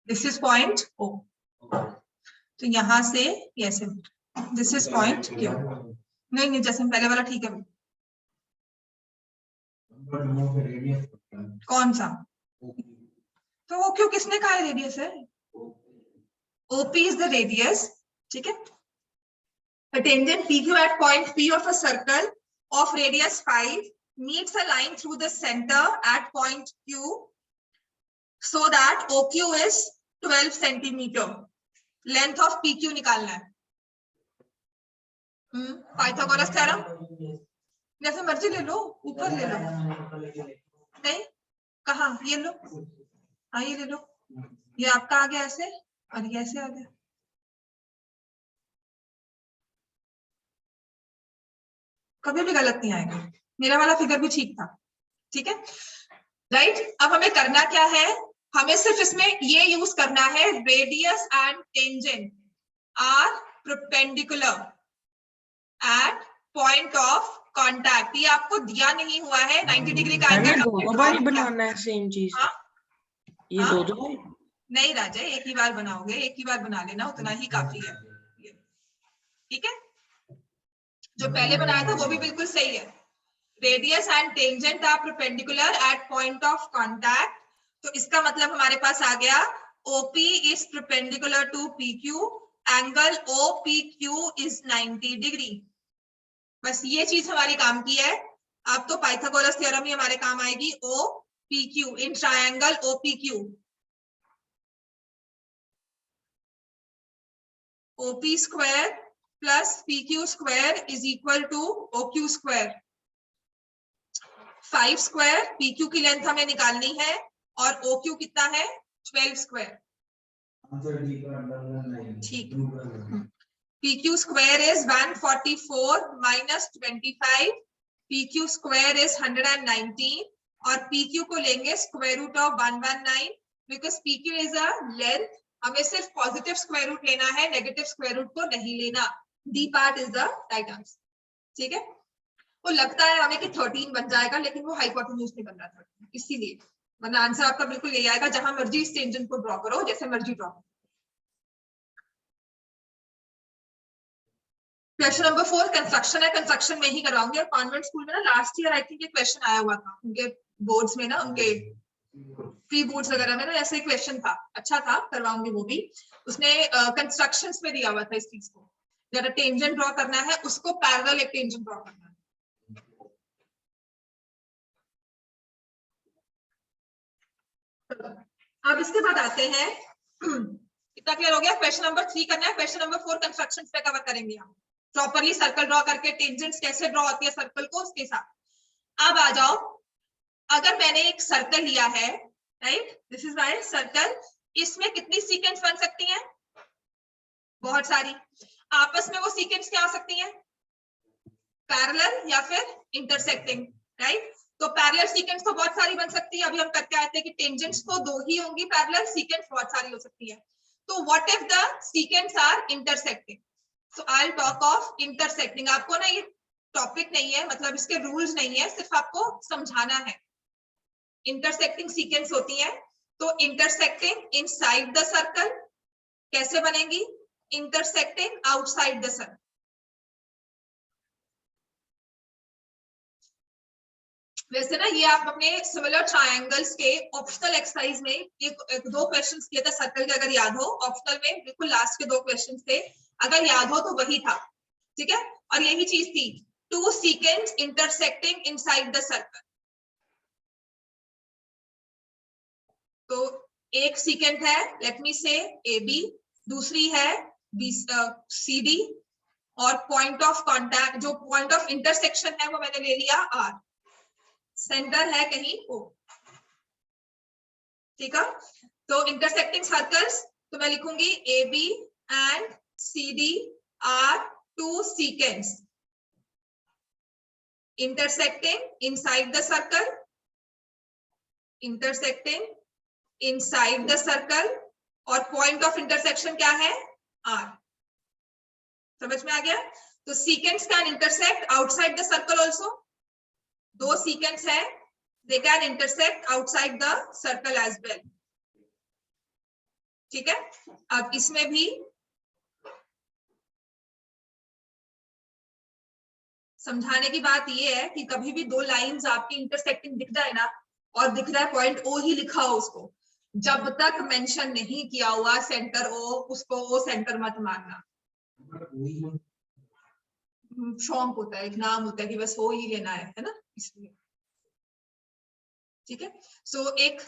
दिस इज पॉइंट O, तो यहाँ से ऐसे, दिस इज पॉइंट Q। नहीं जैसे पहले वाला ठीक है। कौन सा? तो वो क्यों किसने कहा है रेडियस है? OP is the radius, ठीक है। A tangent PQ at point P of a circle of radius 5 meets a line through the center at point Q so that OQ is 12 centimeter. Length of PQ निकालना है। पाइथागोरस थ्योरम, जैसे मर्जी ले लो, ऊपर ले लो, नहीं कहा, ये लो, हाँ ये ले लो, ये आपका आ गया ऐसे और ये ऐसे आ गया। कभी भी गलत नहीं आएगा, मेरा वाला फिगर भी ठीक था, ठीक है राइट। अब हमें करना क्या है, हमें सिर्फ इसमें ये यूज करना है, radius and tangent are perpendicular at point of contact. ये आपको दिया नहीं हुआ है 90 डिग्री का एंगल, दो बार बनाना है सेम चीज। ये दो नहीं राजा, एक ही बार बनाओगे, एक ही बार बना लेना, उतना ही काफी है, ठीक है। जो पहले बनाया था वो भी बिल्कुल सही है। Radius and tangent are perpendicular at point of contact, तो इसका मतलब हमारे पास आ गया OP is perpendicular to PQ angle OPQ is 90 degree. बस ये चीज हमारी काम की है। अब तो पाइथागोरस थ्योरम ही हमारे काम आएगी। OPQ in triangle OPQ, OP square plus PQ square is equal to OQ square. 5 square PQ की लेंथ हमें निकालनी है और OQ कितना है 12 स्क्वायर। ठीक, PQ square is 144 minus 25, PQ square is 119 और PQ को लेंगे square root of 119 because PQ is a length. हमें सिर्फ पॉजिटिव स्क्वायर रूट लेना है, नेगेटिव स्क्वायर रूट को नहीं लेना। D part is the right answer. ठीक है, वो लगता है हमें कि 13 बन जाएगा, लेकिन वो हाइपोटेन्यूज नहीं बन रहा था, इसीलिए। वरना आंसर आपका बिल्कुल यही आएगा, जहां मर्जी इस टेंजेंट को ड्रॉ करो, जैसे मर्जी ड्रॉ करो। क्वेश्चन नंबर 4 कंस्ट्रक्शन है, कंस्ट्रक्शन में ही करवाऊंगी। और कॉन्वेंट स्कूल में ना लास्ट ईयर आई थिंक ये क्वेश्चन आया हुआ था उनके बोर्ड्स में ना, उनके प्री बोर्ड्स वगैरह में ना ऐसे ही क्वेश्चन था, अच्छा था, करवाऊंगी वो भी। उसने कंस्ट्रक्शंस में दिया हुआ था इस चीज को, जरा टेंजेंट ड्रॉ करना है उसको पैरेलल एक टेंजेंट ड्रॉ करना है। अब इसके बाद आते हैं इतना क्लियर हो गया। क्वेश्चन नंबर 3 करना है, क्वेश्चन नंबर 4 कंस्ट्रक्शंस पे कवर करेंगे हम प्रॉपर्ली। सर्कल ड्रॉ करके टेंजेंट्स कैसे ड्रॉ होती है सर्कल को, उसके साथ। अब आ जाओ, अगर मैंने एक सर्कल लिया है, right, this is my circle, इसमें कितनी सीक्वेंस बन सकती हैं? बहुत सारी। आपस में वो सीक्वेंस क्या हो सकती हैं? पैरेलल या फिर इंटरसेक्टिंग, राइट। तो पैरेलल सीक्वेंस तो बहुत सारी बन सकती है। अभी हम करके आए थे कि टेंजेंट्स तो 2 ही होंगी, पैरेलल सीक्वेंस बहुत सारी हो सकती है। तो what if the sequence are intersecting? So I will talk of intersecting. आपको ना ये टॉपिक नहीं है, मतलब इसके रूल्स नहीं है, सिर्फ आपको समझाना है। इंटरसेक्टिंग सीक्वेंस होती है, तो इंटरसेक्टिंग इनसाइड द सर्कल कैसे बनेगी? Intersecting outside the circle. वैसे ना ये आप अपने सिमिलर ट्रायंगल्स के ऑप्शनल एक्सरसाइज में एक 2 क्वेश्चंस किए थे सर्कल के, अगर याद हो। ऑप्शनल में बिल्कुल लास्ट के 2 क्वेश्चंस थे, अगर याद हो तो वही था। ठीक है, और यही चीज थी, 2 sequence intersecting inside the circle. तो एक सीक्वेंस है, लेट मी से AB, दूसरी है CD, और पॉइंट ऑफ कांटेक्ट, जो पॉइंट ऑफ इंटरसेक्शन है वो मैंने ले लिया R, सेंटर है कहीं O। ठीक है, तो इंटरसेक्टिंग सर्कल्स, तो मैं लिखूंगी AB and CD are 2 sequence intersecting inside the circle, intersecting inside the circle, और पॉइंट ऑफ इंटरसेक्शन क्या है? R। समझ में आ गया? तो sequence can intersect outside the circle also. 2 sequence है, they can intersect outside the circle as well। ठीक है, अब इसमें भी समझाने की बात ये है कि कभी भी 2 लाइंस आपकी इंटरसेक्टिंग दिख जाए ना, और दिख रहा है पॉइंट O ही लिखा हो, उसको जब तक मेंशन नहीं किया हुआ सेंटर O, उसको O सेंटर मत मानना। शौक होता है, एक नाम होता है कि बस O ही लेना है ना, इसलिए। ठीक है, सो एक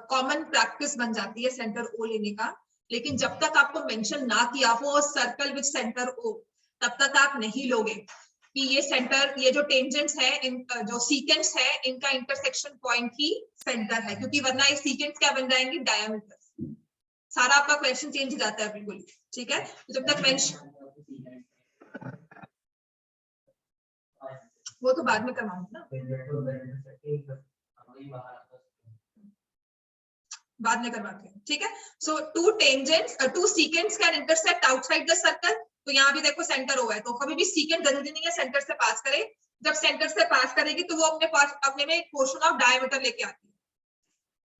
कॉमन प्रैक्टिस बन जाती है सेंटर O लेने का, लेकिन जब तक आपको मेंशन ना किया हो सर्कल विद सेंटर O, तब तक आप नहीं लोगे कि ये सेंटर, ये जो टेंजेंट्स है, जो सीक्वेंस है, इनका इंटरसेक्शन पॉइंट ही सेंटर है, क्योंकि वरना ये सीक्वेंस क्या बन जाएंगे? डायमीटर। सारा आपका क्वेश्चन चेंज हो जाता है बिल्कुल। ठीक है, तो जब तक मेंशन, वो तो बाद में करवाऊंगी ना, बाद में करवाते हैं। ठीक है, सो 2 tangents, 2 sequence can intersect outside the circle. तो यहाँ भी देखो सेंटर O है, तो कभी भी सीक्वेंस जरूरी नहीं है सेंटर से पास करे। जब सेंटर से पास करेगी तो वो अपने पास, अपने में एक पोर्शन ऑफ डायमीटर लेके आती है।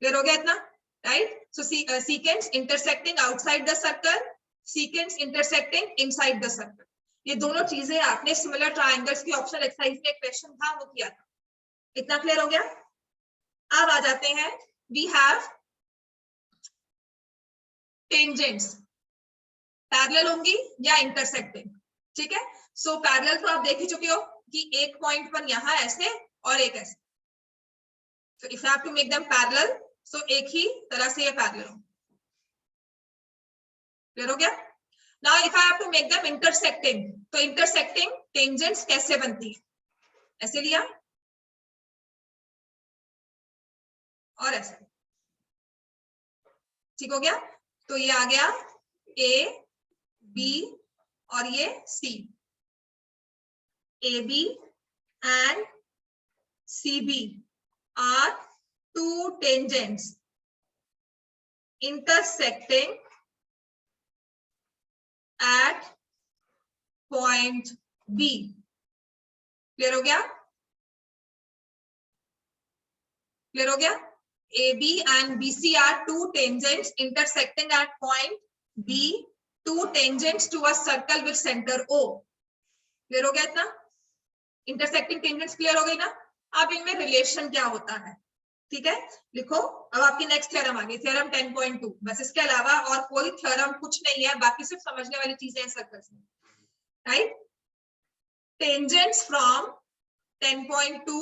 क्लियर हो गया इतना? Right, so sequence intersecting outside the circle, sequence intersecting inside the circle. ये दोनों चीजें आपने सिमिलर ट्रायंगल्स की ऑप्शनल एक्सरसाइज में एक क्वेश्चन था वो किया था। इतना क्लियर हो गया? अब आ जाते हैं, वी हैव टेंजेंट्स। पैरेलल होंगी या इंटरसेक्टिंग, ठीक है। सो पैरेलल तो आप देख ही चुके हो कि एक पॉइंट पर यहाँ ऐसे और एक ऐसे, so if I have to make them parallel, so एक ही तरह से ये पैरेलल हो, क्लियर हो गया। Now if I have to make them intersecting, तो intersecting tangents कैसे बनती है, ऐसे लिया और ऐसे, ठीक हो गया। तो ये आ गया A B और ये C, AB and CB are two tangents intersecting at point B, clear हो गया, क्लियर हो गया। AB and BC are two tangents intersecting at point B, two tangents to a circle with center O, clear हो गया इतना, इंटरसेक्टिंग टेंजेंट्स क्लियर हो गई ना। अब इनमें रिलेशन क्या होता है, ठीक है, लिखो। अब आपकी नेक्स्ट थ्योरम आ गई, थ्योरम 10.2, बस इसके अलावा और कोई थ्योरम कुछ नहीं है, बाकी सिर्फ समझने वाली चीजें हैं सर्कल्स में, right. Tangents from 10.2,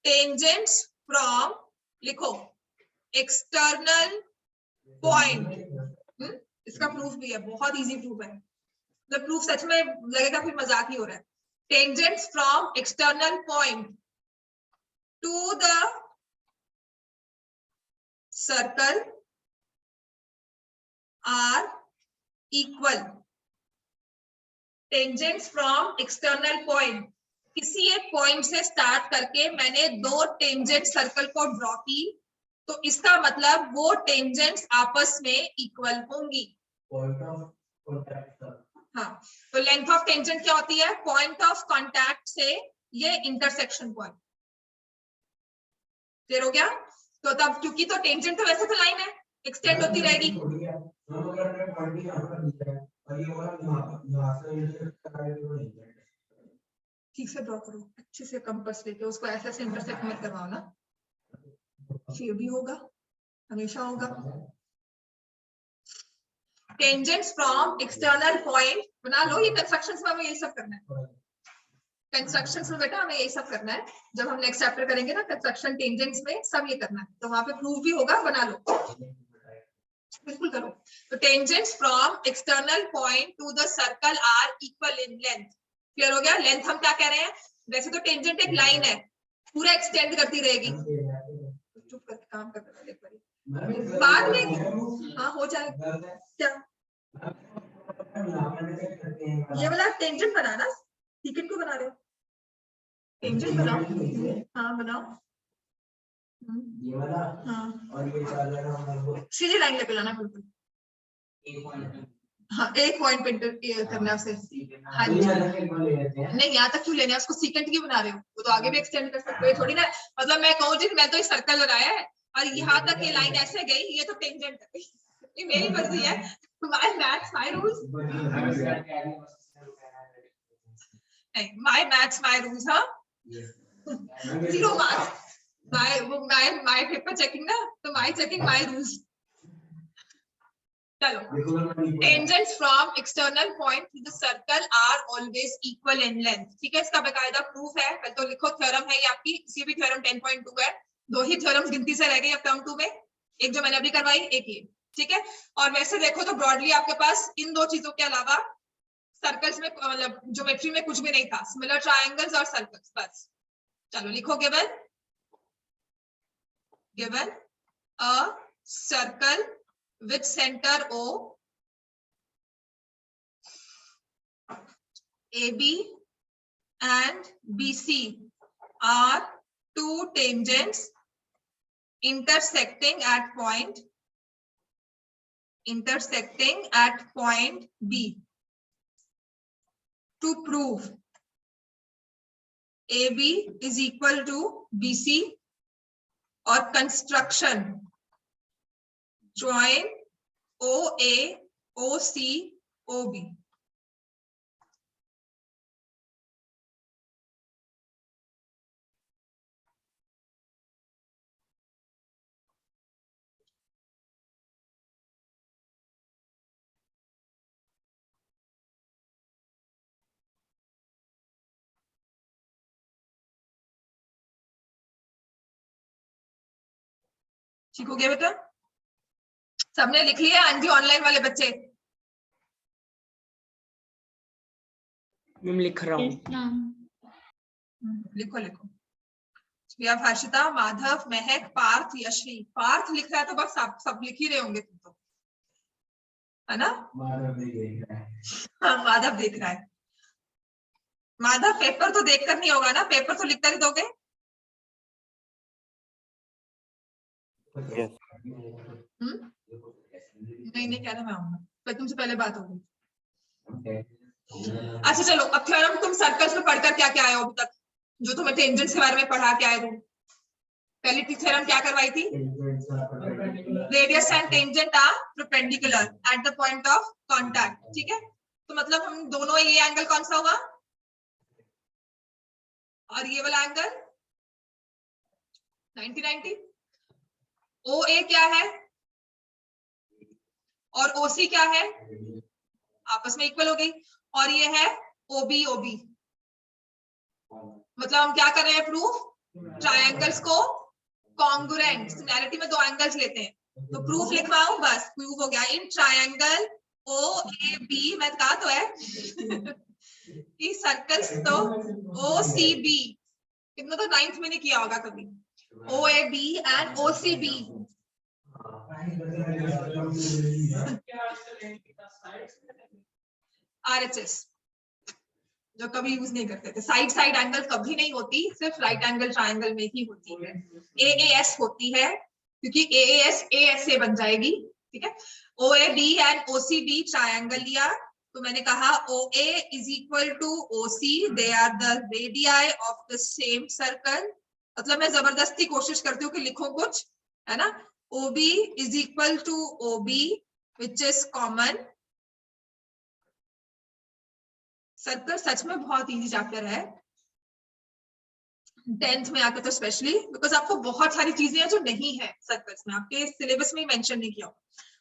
tangents from, लिखो, एक्सटर्नल पॉइंट, इसका प्रूफ भी है, बहुत इजी प्रूफ है, मतलब प्रूफ सच में लगेगा फिर मजाक ही हो रहा है। Tangents from external point to the circle are equal, tangents from external point, किसी एक पॉइंट से स्टार्ट करके मैंने दो टेंजेंट सर्कल को ड्रॉ की, तो इसका मतलब वो टेंजेंट्स आपस में इक्वल होंगी। हाँ, तो लेंथ ऑफ टेंजेंट क्या होती है, पॉइंट ऑफ कांटेक्ट से ये इंटरसेक्शन पॉइंट, क्लियर हो गया। तो तब क्योंकि तो टेंजेंट तो वैसे तो लाइन है, एक्सटेंड होती रहेगी, ठीक से ड्रॉ करो, अच्छे से कंपास लेके उसको ऐसे ऐसे इंटरसेक्ट मत करवाओ ना, ये भी होगा, हमेशा होगा। टेंजेंट्स फ्रॉम एक्सटर्नल पॉइंट बना लो, ये कंस्ट्रक्शंस में हमें यही सब करना है, कंस्ट्रक्शंस में बेटा हमें यही सब करना है, जब हम नेक्स्ट चैप्टर करेंगे ना कंस्ट्रक्शन टेंजेंट्स में सब ये करना है, तो वहां पे प्रूफ भी होगा, बना लो, बिल्कुल करो। तो tangents from external point to the circle are equal in length, clear हो गया। लेंथ हम क्या कह रहे हैं, वैसे तो टेंजेंट एक लाइन है, पूरा एक्सटेंड करती रहेगी, चुप करके काम कर रहा है, एक बारी बाद में हाँ हो जाएगा, क्या ये वाला टेंजेंट बनाना, सीकेंड को बना रहे हो, टेंजेंट बनाओ, हाँ बनाओ, ये वाला हाँ और ये चार सीधी लाइन लेके लाना बिल्कुल, हाँ एक पॉइंट पे करना है उसे, हाँ जी नहीं यहाँ तक क्यों लेना है उसको, सीकेंट की बना रहे हो, वो तो आगे भी एक्सटेंड कर सकते हो, थोड़ी ना, मतलब मैं कहूँ जी मैं तो इस सर्कल बनाया है और यहाँ तक ये लाइन ऐसे गई, ये तो टेंजेंट है, ये मेरी मर्जी है, my maths my rules, my maths my rules, हाँ 0 मार्क्स, माय पेपर चेकिंग ना, तो माय चेकिंग माय रूल्स। चलो, tangents from external point to the circle are always equal in length, ठीक है, इसका बेकायदा प्रूफ है, पहले तो लिखो, थ्योरम है ये आपकी, इसी भी थ्योरम 10.2 है, दो ही थ्योरम्स गिनती से रह गई अब टर्म 2 में, एक जो मैंने अभी करवाई, एक ये, ठीक है। और वैसे देखो तो ब्रॉडली आपके पास इन दो चीजों के अलावा सर्कल्स में, मतलब ज्योमेट्री में कुछ भी नहीं था, सिमिलर ट्रायंगल्स और सर्कल्स बस। चलो लिखो, given a circle with center O, AB and BC are two tangents intersecting at point B. To prove AB is equal to BC or construction, join OA, OC, OB. ठीक हो गया बेटा? सबने लिख लिया? आंटी ऑनलाइन वाले बच्चे मैं लिख रहा हूँ। लिखो लिखो। We have हर्षिता, माधव, महक, पार्थ, यशवी। पार्थ लिख रहा है तो बस आप सब लिख ही रहे होंगे तुम तो, है ना? माधव भी देख रहा है। हाँ, माधव देख रहा है। माधव पेपर तो देखकर नहीं होगा ना, पेपर तो लिख कर ही दोगे? नहीं कह रहा मैं आऊंगा, पर तुमसे पहले बात होगी। अच्छा चलो, अब थ्योरम तुम सर्कल्स में पढ़कर क्या क्या आए हो अभी तक, जो तुम्हें टेंजेंट्स के बारे में पढ़ा के आए तुम? पहली थ्योरम क्या करवाई थी? Radius and tangent are perpendicular at the point of contact. ठीक है, तो मतलब हम दोनों, ये एंगल कौन सा हुआ और ये वाला एंगल 90-90। ओ ए क्या है और ओ सी क्या है? आपस में इक्वल हो गई। और ये है ओबी ओबी। मतलब हम क्या कर रहे हैं? प्रूफ ट्रायंगल्स को कॉन्ग्रुएंट, सिमिलैरिटी में दो एंगल्स लेते हैं, तो प्रूफ लिखवाऊं, बस प्रूफ हो गया। In triangle O A B, मैं कहा तो है कि सर्कल्स तो ओ सी बी, इतना तो 9th में नहीं किया होगा कभी। O A B and O C B RHS जो कभी यूज नहीं करते थे। साइड साइड एंगल कभी नहीं होती, सिर्फ राइट एंगल ट्रायंगल में ही होती है। AAS होती है क्योंकि AAS AS से बन जाएगी। ठीक है, OAB एंड OCB ट्रायंगल लिया तो मैंने कहा OA is equal to OC, they are the radii of the same circle. मतलब मैं जबरदस्ती कोशिश करती हूँ कि लिखो कुछ, है ना। OB is equal to OB which is common. Circle सच में बहुत इजी चैप्टर है 10th में आकर, तो स्पेशली बिकॉज आपको बहुत सारी चीजें हैं जो नहीं है सर्कल्स में, आपके सिलेबस में ही मेंशन नहीं किया।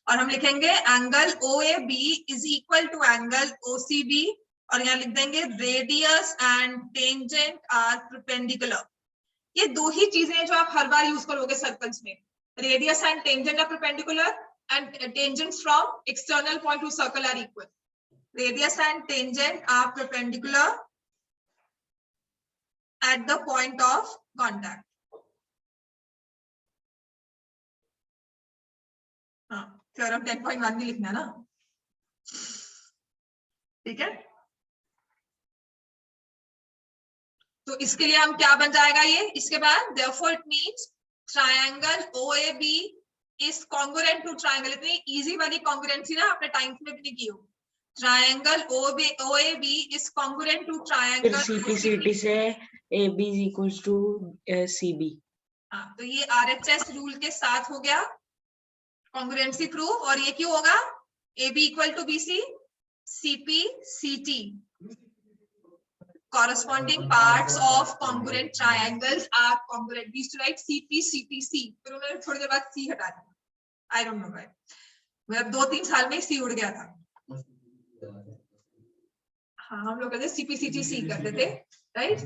और हम लिखेंगे angle OAB is equal to angle OCB, और यहाँ लिख देंगे radius and tangent are perpendicular. ये दो ही चीजें हैं जो आप हर बार यूज करोगे सर्कल्स में, radius and tangent are perpendicular and tangents from external point to circle are equal. Radius and tangent are perpendicular at the point of contact. हाँ, थ्योरम 10.1 भी लिखना है ना, ठीक है। तो इसके लिए हम क्या बन जाएगा ये, इसके बाद therefore it means triangle OAB is congruent to triangle। इतनी इजी वाली कॉन्ग्रुएंसी ना आपने टाइम्स में भी नहीं की हो। Triangle OAB is congruent to triangle CP से AB is equals to CB। हाँ, तो ये RHS रूल के साथ हो गया कॉन्ग्रुएंसी प्रूफ। और ये क्यों होगा? AB equal to BC, CP CT, corresponding parts of congruent triangles are congruent। We used to write CP CP C, फिर उन्होंने थोड़ी देर बाद C हटा दिया, I don't know why। मतलब 2-3 साल में C उड़ गया था। हाँ, हम लोग कहते CPCTC करते थे, राइट।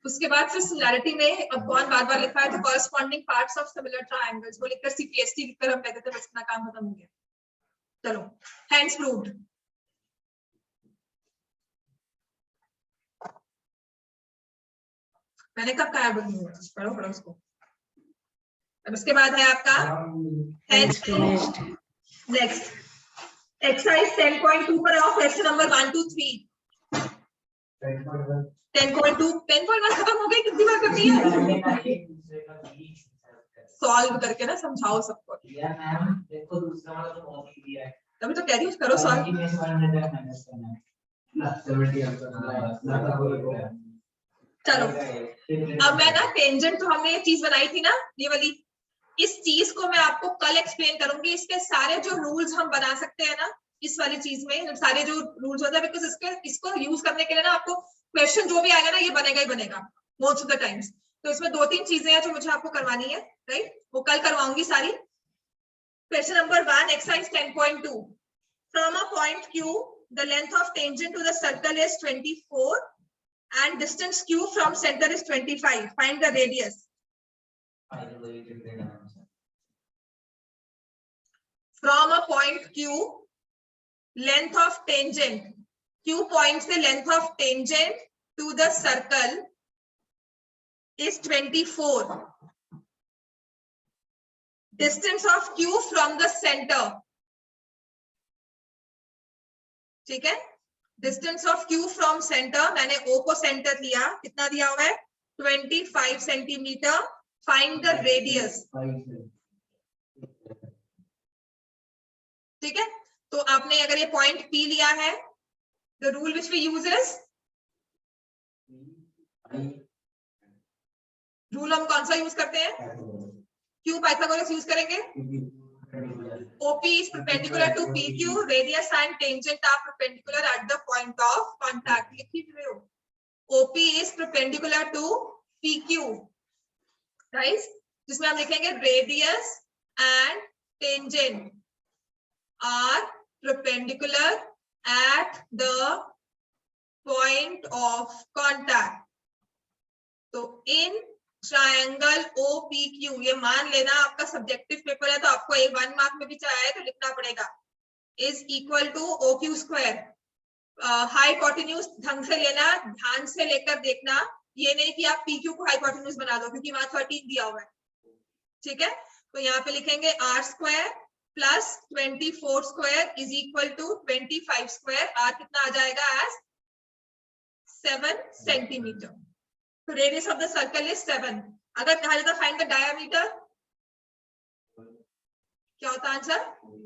उसके बाद फिर सिमिलैरिटी में अब कौन बार बार लिखा है, तो corresponding parts of similar triangles वो लिखकर CPST लिखकर हम कहते थे, बस इतना काम खत्म हो गया। चलो, हैंड्स प्रूव्ड। मैंने कब कहा पढ़ो पढ़ो उसको। अब उसके बाद है आपका हैंड्स प्रूव्ड। नेक्स्ट एक्सरसाइज 10.2 पर आओ, क्वेश्चन नंबर 1 2 3। 10.2 10.1 खत्म हो गई, कितनी बार करती है? सॉल्व करके ना समझाओ सबको। तभी तो कह रही हूँ करो सॉल्व। चलो, अब मैं ना टेंजेंट, तो हमने ये चीज बनाई थी ना, ये वाली, इस चीज को मैं आपको कल एक्सप्लेन करूंगी। इसके सारे जो रूल्स हम बना सकते हैं ना, इस वाली चीज में सारे जो रूल्स होते हैं, बिकॉज इसको यूज करने के लिए ना आपको क्वेश्चन जो भी आएगा ना, ये बनेगा ही बनेगा मोस्ट ऑफ द टाइम्स। तो इसमें 2-3 चीजें हैं जो मुझे आपको करवानी है, राइट, वो कल करवाऊंगी सारी। Question number 1 exercise 10.2। From a point Q the length of tangent to the circle is 24 and distance Q from center is 25. Find the radius. Point Q, length of tangent, Q point से length of tangent to the circle is 24. Distance of Q from the center, ठीक है, distance of Q from centre, मैंने O को सेंटर लिया, कितना दिया हुआ है 25 सेंटीमीटर. Find the radius. ठीक है, तो आपने अगर ये पॉइंट P लिया है, the rule which we use is, rule हम कौन सा यूज करते हैं, क्यू पाइथागोरस यूज करेंगे. OP is perpendicular to PQ, radius and tangent are perpendicular at the point of contact. लिख ही रहे हो, OP is perpendicular to PQ, right? जिसमें हम लिखेंगे radius and tangent are perpendicular at the point of contact. तो in ट्रायंगल OPQ, ये मान लेना आपका सब्जेक्टिव पेपर है तो आपको एक 1 मार्क में भी चाहे तो लिखना पड़ेगा, is equal to OQ square. Hypotenuse ढंग से लेना, ध्यान से लेकर देखना, ये नहीं कि आप PQ को हाइपोटेन्यूज बना दो क्योंकि वहां 13 दिया हुआ है. ठीक है, तो यहाँ पे लिखेंगे R square plus 24 square is equal to 25 square. R कितना आ जाएगा एज 7 सेंटीमीटर. तो radius of the circle is 7. अगर कहा जाता फाइंड द डायमीटर, क्या होता है आंसर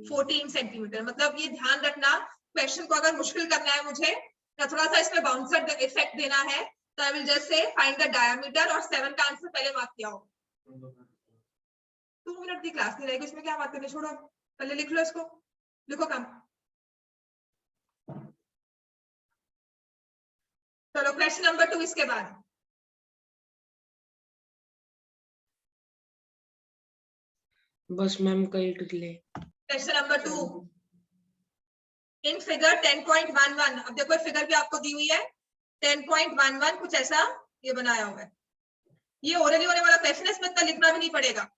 14 सेंटीमीटर. मतलब ये ध्यान रखना, क्वेश्चन को अगर मुश्किल करना है मुझे या थोड़ा सा इसमें बाउंसर इफेक्ट देना है तो I will just say find the diameter और 7 का आंसर पहले मार्क किया हो. 2 मिनट की क्लास नहीं रहेगी, इसमें क्या बात करनी, छोड़ो पहले लिख लो, इसको लिखो कम. चलो क्वेश्चन नंबर 2 इसके बाद. बस मैम कल ले. Question number 2 in figure 10.11. अब देखो फिगर भी आपको दी हुई है 10.11, कुछ ऐसा ये बनाया हुआ है. ये ओरली होने वाला क्वेश्चन है, इसमें इतना लिखना भी नहीं पड़ेगा.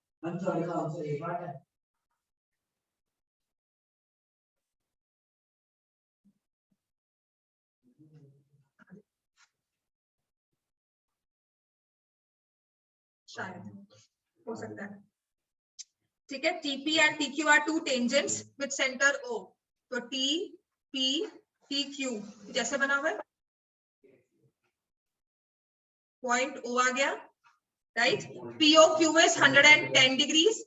शायद हो सकता है. ठीक है, TP and TQ are two tangents with center O. तो TP TQ जैसे बना हुआ है, पॉइंट O आ गया, right. POQ is 110 degrees.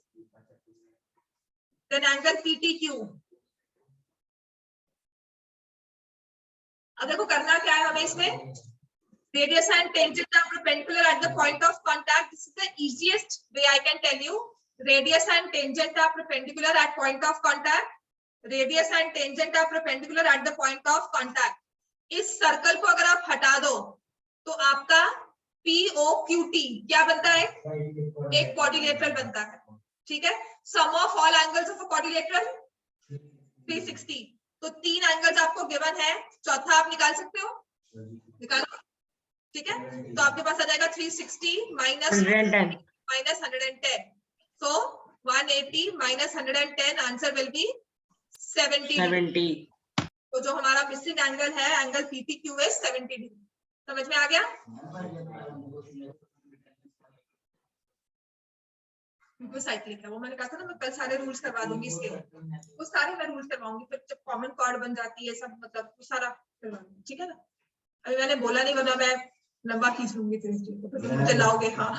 Then angle PTQ. अब देखो करना क्या है हमें इसमें, radius and tangent are perpendicular at the point of contact. This is the easiest way I can tell you. Radius and tangent are perpendicular at point of contact. Radius and tangent are perpendicular at the point of contact. इस सर्कल को अगर आप हटा दो तो आपका POQT क्या बनता है, एक क्वाड्रिलेटरल बनता है. ठीक है, sum of all angles of a quadrilateral 360. तो 3 एंगल्स आपको गिवन है, चौथा आप निकाल सकते हो, निकालो. ठीक है, तो आपके पास आ जाएगा 360 minus 110. So 180 minus 110, answer will be 70. तो जो हमारा मिसिंग एंगल है, एंगल PTQ है 70 डिग्री. समझ में आ गया? साइक्लिक है वो, मैंने कहा था ना मैं कल सारे रूल्स करवा दूंगी इसके, वो सारे मैं रूल्स करवाऊंगी, फिर जब कॉमन कॉर्ड बन जाती है सब, मतलब सारा करवा दूंगी. ठीक है ना, अभी मैंने बोला नहीं, वरना मैं लंबा खींच लूंगी फिर मुझे लाओगे. हाँ